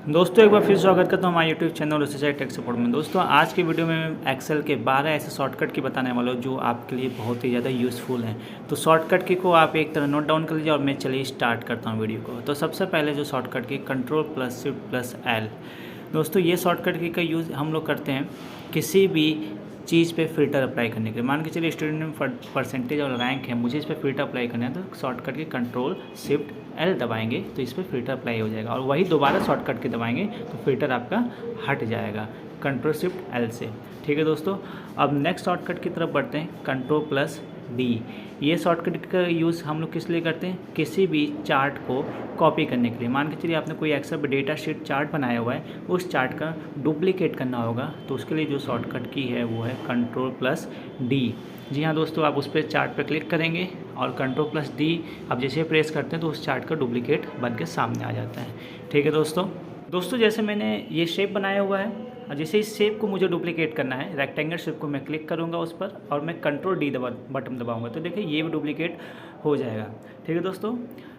दोस्तों एक बार फिर स्वागत करता हूँ हमारे YouTube channel SHI tech support में। दोस्तों आज की वीडियो में मैं एक्सेल के 12 ऐसे शॉर्टकट की बताने वाला हूँ जो आपके लिए बहुत ही ज़्यादा यूज़फुल हैं। तो शॉर्टकट की को आप एक तरह नोट डाउन कर लीजिए और मैं चलिए स्टार्ट करता हूँ वीडियो को। तो सबसे पहले जो शॉर्टकट की Ctrl+Shift+L। दोस्तों ये शॉर्टकट की का यूज़ हम लोग करते हैं किसी भी चीज़ पे फ़िल्टर अप्लाई करने के लिए। मान के चलिए स्टूडेंट में परसेंटेज और रैंक है, मुझे इस पर फ़िल्टर अप्लाई करना है तो शॉर्टकट की Ctrl+L दबाएंगे तो इस पर फ़िल्टर अप्लाई हो जाएगा और वही दोबारा शॉर्टकट के दबाएंगे तो फ़िल्टर आपका हट जाएगा Ctrl+Shift+L से। ठीक है दोस्तों, अब नेक्स्ट शॉर्टकट की तरफ बढ़ते हैं Ctrl+D। ये शॉर्टकट का यूज़ हम लोग किस लिए करते हैं, किसी भी चार्ट को कॉपी करने के लिए। मान के चलिए आपने कोई एक्सेल डेटा शीट चार्ट बनाया हुआ है, उस चार्ट का डुप्लीकेट करना होगा तो उसके लिए जो शॉर्टकट की है वो है Ctrl+D। जी हाँ दोस्तों, आप उस पर चार्ट पर क्लिक करेंगे और Ctrl+D आप जैसे प्रेस करते हैं तो उस चार्ट का डुप्लीकेट बन के सामने आ जाता है। ठीक है दोस्तों जैसे मैंने ये शेप बनाया हुआ है और जैसे इस शेप को मुझे डुप्लीकेट करना है, रेक्टेंगल शेप को मैं क्लिक करूंगा उस पर और मैं Ctrl+D बटन दबाऊंगा तो देखिए ये भी डुप्लीकेट हो जाएगा। ठीक है दोस्तों,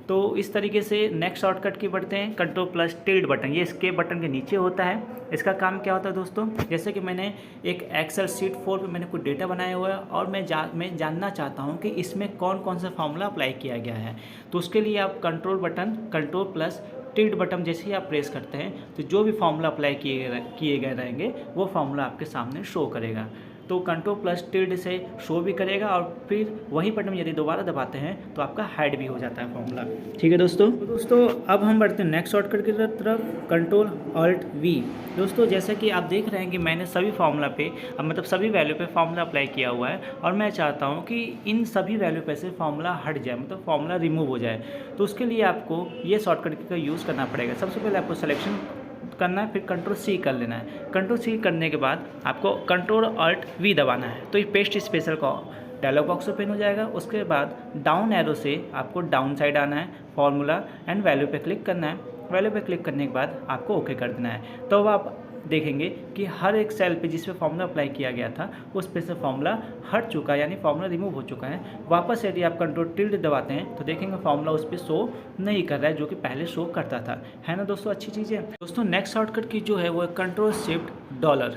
तो इस तरीके से नेक्स्ट शॉर्टकट की बढ़ते हैं Ctrl+Tilde बटन। ये इसके बटन के नीचे होता है। इसका काम क्या होता है दोस्तों, जैसे कि मैंने एक एक्सेल शीट 4 पे मैंने कुछ डेटा बनाया हुआ है और मैं जानना चाहता हूँ कि इसमें कौन कौन सा फॉर्मूला अप्लाई किया गया है। तो उसके लिए आप Ctrl+Tilde बटन जैसे ही आप प्रेस करते हैं तो जो भी फॉर्मूला अप्लाई किए गए रहेंगे वो फॉर्मूला आपके सामने शो करेगा। तो Ctrl+Tilde से शो भी करेगा और फिर वही बटन यदि दोबारा दबाते हैं तो आपका हाइड भी हो जाता है फॉर्मूला। ठीक है दोस्तों अब हम बढ़ते हैं नेक्स्ट शॉर्टकट की तरफ Ctrl+Alt+V। दोस्तों जैसा कि आप देख रहे हैं कि मैंने सभी फार्मूला पे मतलब सभी वैल्यू पे फार्मूला अप्लाई किया हुआ है और मैं चाहता हूँ कि इन सभी वैल्यू पे से फार्मूला हट जाए, मतलब फार्मूला रिमूव हो जाए। तो उसके लिए आपको ये शॉर्टकट का यूज़ करना पड़ेगा। सबसे पहले आपको सिलेक्शन करना है, फिर Ctrl+C कर लेना है। Ctrl+C करने के बाद आपको Ctrl+Alt+V दबाना है तो ये पेस्ट स्पेशल का डायलॉग बॉक्स ओपन हो जाएगा। उसके बाद डाउन एरो से आपको डाउन साइड आना है, फार्मूला एंड वैल्यू पे क्लिक करना है। वैल्यू पे क्लिक करने के बाद आपको ओके कर देना है। तो अब आप देखेंगे कि हर एक सेल पे जिस पे फार्मूला अप्लाई किया गया था उस पे से फार्मूला हट चुका है, यानी फार्मूला रिमूव हो चुका है। वापस यदि आप Ctrl+Tilde दबाते हैं तो देखेंगे फार्मूला उस पर शो नहीं कर रहा है जो कि पहले शो करता था। है ना दोस्तों, अच्छी चीज़ है। दोस्तों नेक्स्ट शॉर्टकट की जो है वो है Ctrl+Shift$।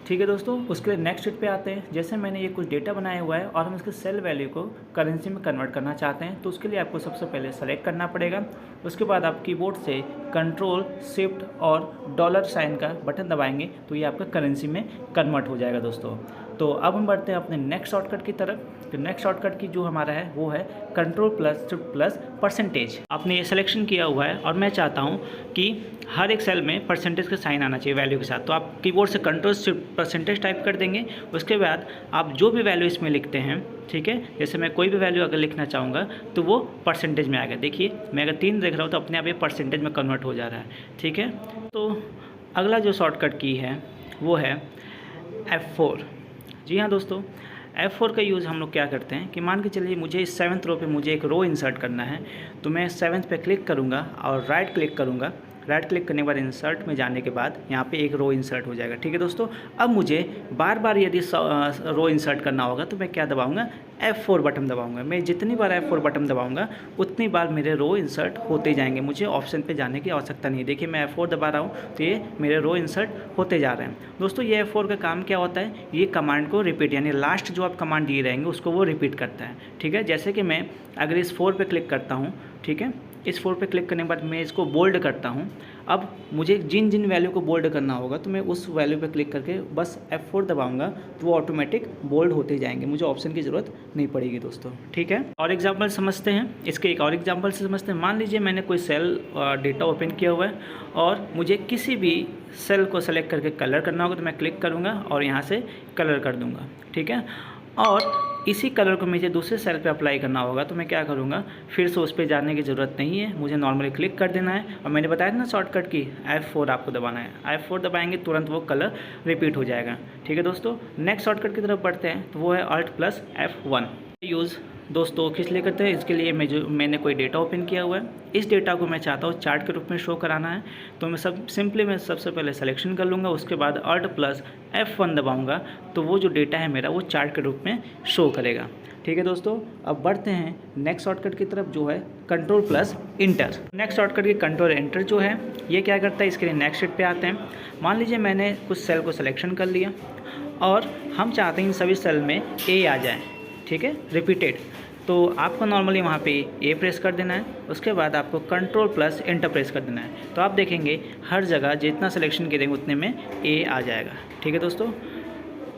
ठीक है दोस्तों, उसके लिए नेक्स्ट शीट पे आते हैं। जैसे मैंने ये कुछ डेटा बनाया हुआ है और हम इसके सेल वैल्यू को करेंसी में कन्वर्ट करना चाहते हैं तो उसके लिए आपको सबसे पहले सेलेक्ट करना पड़ेगा। उसके बाद आप कीबोर्ड से Ctrl+Shift और $साइन का बटन दबाएंगे तो ये आपका करेंसी में कन्वर्ट हो जाएगा दोस्तों। तो अब हम बढ़ते हैं अपने नेक्स्ट शॉर्टकट की तरफ। तो नेक्स्ट शॉर्टकट की जो हमारा है वो है Ctrl+Shift+%। आपने ये सिलेक्शन किया हुआ है और मैं चाहता हूँ कि हर एक सेल में परसेंटेज का साइन आना चाहिए वैल्यू के साथ। तो आप कीबोर्ड से Ctrl+Shift+% टाइप कर देंगे। उसके बाद आप जो भी वैल्यू इसमें लिखते हैं, ठीक है, जैसे मैं कोई भी वैल्यू अगर लिखना चाहूँगा तो वो परसेंटेज में आएगा। देखिए मैं अगर 3 देख रहा हूँ तो अपने आप ये परसेंटेज में कन्वर्ट हो जा रहा है। ठीक है, तो अगला जो शॉर्टकट की है वो है F4। जी हाँ दोस्तों, F4 का यूज़ हम लोग क्या करते हैं कि मान के चलिए मुझे इस 7th रो पे मुझे एक रो इंसर्ट करना है तो मैं 7th पे क्लिक करूँगा और राइट क्लिक करूँगा। राइट क्लिक करने के बाद इंसर्ट में जाने के बाद यहाँ पे एक रो इंसर्ट हो जाएगा। ठीक है दोस्तों, अब मुझे बार बार यदि रो इंसर्ट करना होगा तो मैं क्या दबाऊँगा, F4 बटन दबाऊँगा। मैं जितनी बार F4 बटन दबाऊँगा उतनी बार मेरे रो इंसर्ट होते जाएंगे, मुझे ऑप्शन पे जाने की आवश्यकता नहीं है। देखिए मैं F4 दबा रहा हूँ तो ये मेरे रो इंसर्ट होते जा रहे हैं। दोस्तों ये F4 का काम क्या होता है, ये कमांड को रिपीट, यानी लास्ट जो आप कमांड दिए रहेंगे उसको वो रिपीट करता है। ठीक है, जैसे कि मैं अगर इस 4 पे क्लिक करता हूँ, ठीक है, इस 4 पे क्लिक करने के बाद मैं इसको बोल्ड करता हूँ। अब मुझे जिन जिन वैल्यू को बोल्ड करना होगा तो मैं उस वैल्यू पे क्लिक करके बस F4 दबाऊंगा तो वो ऑटोमेटिक बोल्ड होते जाएंगे, मुझे ऑप्शन की ज़रूरत नहीं पड़ेगी दोस्तों। ठीक है, और एग्जांपल समझते हैं, इसके एक और एग्जांपल से समझते हैं। मान लीजिए मैंने कोई सेल डेटा ओपन किया हुआ है और मुझे किसी भी सेल को सेलेक्ट करके कलर करना होगा तो मैं क्लिक करूँगा और यहाँ से कलर कर दूँगा। ठीक है, और इसी कलर को मुझे दूसरे सेल पे अप्लाई करना होगा तो मैं क्या करूँगा, फिर से उस पर जाने की ज़रूरत नहीं है, मुझे नॉर्मली क्लिक कर देना है। और मैंने बताया ना शॉर्टकट की F4 आपको दबाना है। F4 दबाएंगे तुरंत वो कलर रिपीट हो जाएगा। ठीक है दोस्तों, नेक्स्ट शॉर्टकट की तरफ बढ़ते हैं तो वो है Alt+F1 यूज़। दोस्तों किस लिए करते हैं, इसके लिए मैंने कोई डेटा ओपन किया हुआ है, इस डेटा को मैं चाहता हूँ चार्ट के रूप में शो कराना है तो मैं सबसे पहले सिलेक्शन कर लूँगा। उसके बाद Alt+F1 दबाऊँगा तो वो जो डेटा है मेरा वो चार्ट के रूप में शो करेगा। ठीक है दोस्तों, अब बढ़ते हैं नेक्स्ट शॉर्टकट की तरफ जो है control plus inter. Next shortcut की कंट्रोल एंटर जो है ये क्या करता है, इसके लिए नेक्स्ट शीट पे आते हैं। मान लीजिए मैंने कुछ सेल को सिलेक्शन कर लिया और हम चाहते हैं इन सभी सेल में ए आ जाए, ठीक है, रिपीटेड। तो आपको नॉर्मली वहाँ पे ए प्रेस कर देना है, उसके बाद आपको कंट्रोल प्लस एंटर प्रेस कर देना है। तो आप देखेंगे हर जगह जितना सिलेक्शन करेंगे उतने में ए आ जाएगा। ठीक है दोस्तों,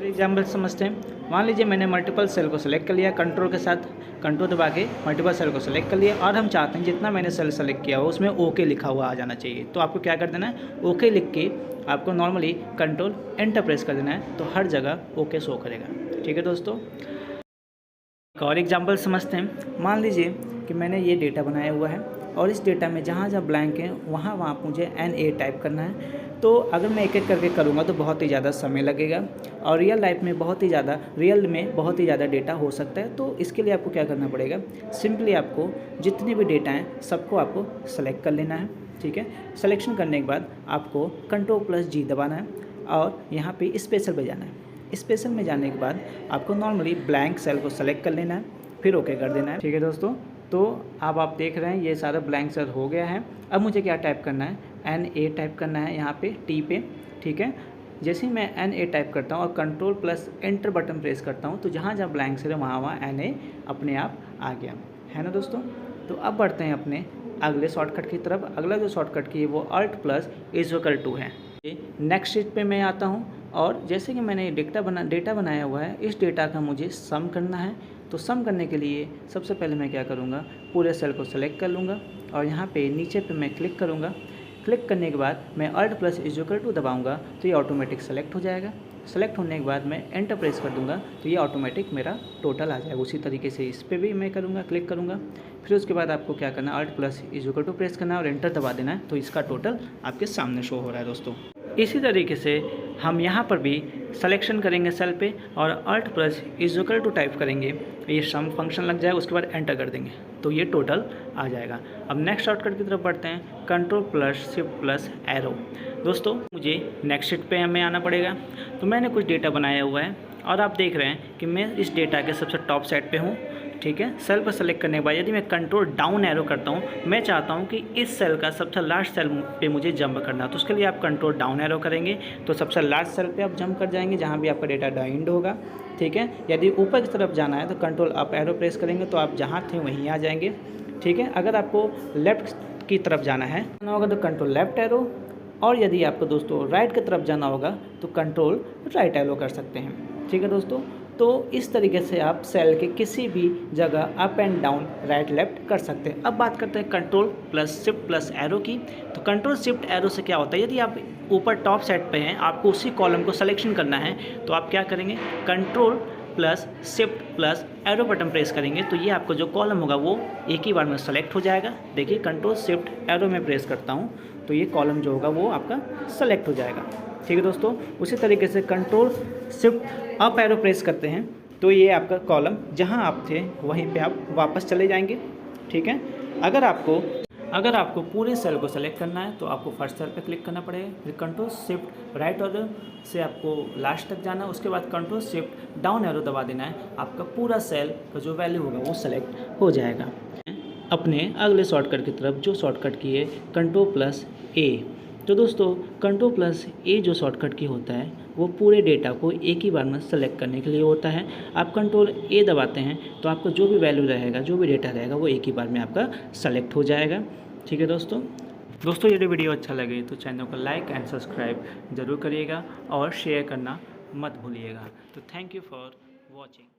एग्जाम्पल समझते हैं। मान लीजिए मैंने मल्टीपल सेल को सिलेक्ट कर लिया, कंट्रोल के साथ कंट्रोल दबा के मल्टीपल सेल को सिलेक्ट कर लिया और हम चाहते हैं जितना मैंने सेल सेलेक्ट किया हो उसमें ओके लिखा हुआ आ जाना चाहिए। तो आपको क्या कर देना है, ओके लिख के आपको नॉर्मली कंट्रोल एंटर प्रेस कर देना है, तो हर जगह ओके शो करेगा। ठीक है दोस्तों, एक और एग्जाम्पल समझते हैं। मान लीजिए कि मैंने ये डेटा बनाया हुआ है और इस डेटा में जहाँ जहाँ ब्लैंक है वहाँ मुझे NA टाइप करना है। तो अगर मैं एक एक करके करूँगा तो बहुत ही ज़्यादा समय लगेगा और रियल में बहुत ही ज़्यादा डेटा हो सकता है। तो इसके लिए आपको क्या करना पड़ेगा, सिंपली आपको जितने भी डेटा हैं सबको आपको सेलेक्ट कर लेना है। ठीक है, सिलेक्शन करने के बाद आपको कंट्रोल प्लस G दबाना है और यहाँ पे स्पेशल पे जाना है। स्पेशल में जाने के बाद आपको नॉर्मली ब्लैंक सेल को सेलेक्ट कर लेना है, फिर ओके कर देना है। ठीक है दोस्तों, तो अब आप देख रहे हैं ये सारा ब्लैंक सेल हो गया है। अब मुझे क्या टाइप करना है, NA टाइप करना है यहाँ पे T पे। ठीक है, जैसे ही मैं NA टाइप करता हूँ और control plus enter button press करता हूँ तो जहाँ जहाँ ब्लैंक सेल है वहाँ NA अपने आप आ गया है ना दोस्तों। तो अब बढ़ते हैं अपने अगले शॉर्टकट की तरफ। अगला जो शॉर्टकट की है वो Alt प्लस = है। नेक्स्ट शीट पे मैं आता हूँ और जैसे कि मैंने डेटा बनाया हुआ है, इस डेटा का मुझे सम करना है। तो सम करने के लिए सबसे पहले मैं क्या करूँगा, पूरे सेल को सेलेक्ट कर लूँगा और यहाँ पे नीचे पे मैं क्लिक करूँगा। क्लिक करने के बाद मैं Alt प्लस = दबाऊँगा तो ये ऑटोमेटिक सेलेक्ट हो जाएगा। सेलेक्ट होने के बाद मैं एंटर प्रेस कर दूँगा तो ये ऑटोमेटिक मेरा टोटल आ जाएगा। उसी तरीके से इस पर भी मैं करूँगा, क्लिक करूँगा। फिर उसके बाद आपको क्या करना है, Alt प्लस = प्रेस करना है और एंटर दबा देना है, तो इसका टोटल आपके सामने शो हो रहा है दोस्तों। इसी तरीके से हम यहाँ पर भी सिलेक्शन करेंगे सेल पे और Alt प्लस = टाइप करेंगे, ये सम फंक्शन लग जाएगा, उसके बाद एंटर कर देंगे तो ये टोटल आ जाएगा। अब नेक्स्ट शॉर्टकट की तरफ बढ़ते हैं, control plus shift plus arrow. दोस्तों मुझे नेक्स्ट शीट पे हमें आना पड़ेगा। तो मैंने कुछ डेटा बनाया हुआ है और आप देख रहे हैं कि मैं इस डेटा के सबसे टॉप साइड पे हूँ। ठीक है, सेल पर सेलेक्ट करने के बाद यदि मैं कंट्रोल डाउन एरो करता हूँ, मैं चाहता हूँ कि इस सेल का सबसे लास्ट सेल पे मुझे जंप करना है। तो उसके लिए आप कंट्रोल डाउन एरो करेंगे तो सबसे लास्ट सेल पे आप जंप कर जाएंगे जहाँ भी आपका डेटा डाइंड होगा। ठीक है, यदि ऊपर की तरफ जाना है तो कंट्रोल अप एरो प्रेस करेंगे तो आप जहाँ थे वहीं आ जाएंगे। ठीक है, अगर आपको लेफ़्ट की तरफ जाना होगा तो कंट्रोल लेफ़्ट एरो, और यदि आपको दोस्तों राइट की तरफ जाना होगा तो कंट्रोल राइट एरो कर सकते हैं। ठीक है दोस्तों, तो इस तरीके से आप सेल के किसी भी जगह up and down, right left कर सकते हैं। अब बात करते हैं control plus shift plus arrow की। तो कंट्रोल शिफ्ट एरो से क्या होता है, यदि आप ऊपर टॉप साइड पे हैं, आपको उसी कॉलम को सिलेक्शन करना है तो आप क्या करेंगे, control plus shift plus arrow button press करेंगे तो ये आपको जो कॉलम होगा वो एक ही बार में सेलेक्ट हो जाएगा। देखिए कंट्रोल शिफ्ट एरो में प्रेस करता हूँ तो ये कॉलम जो होगा वो आपका सेलेक्ट हो जाएगा। ठीक है दोस्तों, उसी तरीके से control shift up arrow press करते हैं तो ये आपका कॉलम जहां आप थे वहीं पे आप वापस चले जाएंगे। ठीक है, अगर आपको पूरे सेल को सेलेक्ट करना है तो आपको फर्स्ट सेल पे क्लिक करना पड़ेगा, फिर कंट्रोल शिफ्ट राइट एरो से आपको लास्ट तक जाना है, उसके बाद कंट्रोल शिफ्ट डाउन एरो दबा देना है, आपका पूरा सेल का जो वैल्यू होगा वो सेलेक्ट हो जाएगा। अपने अगले शॉर्टकट की तरफ, जो शॉर्टकट की है कंट्रोल प्लस A। तो दोस्तों कंट्रोल प्लस A जो शॉर्टकट की होता है वो पूरे डेटा को एक ही बार में सेलेक्ट करने के लिए होता है। आप कंट्रोल A दबाते हैं तो आपका जो भी वैल्यू रहेगा, जो भी डेटा रहेगा वो एक ही बार में आपका सेलेक्ट हो जाएगा। ठीक है दोस्तों यदि वीडियो अच्छा लगे तो चैनल को लाइक एंड सब्सक्राइब ज़रूर करिएगा और शेयर करना मत भूलिएगा। तो थैंक यू फॉर वॉचिंग।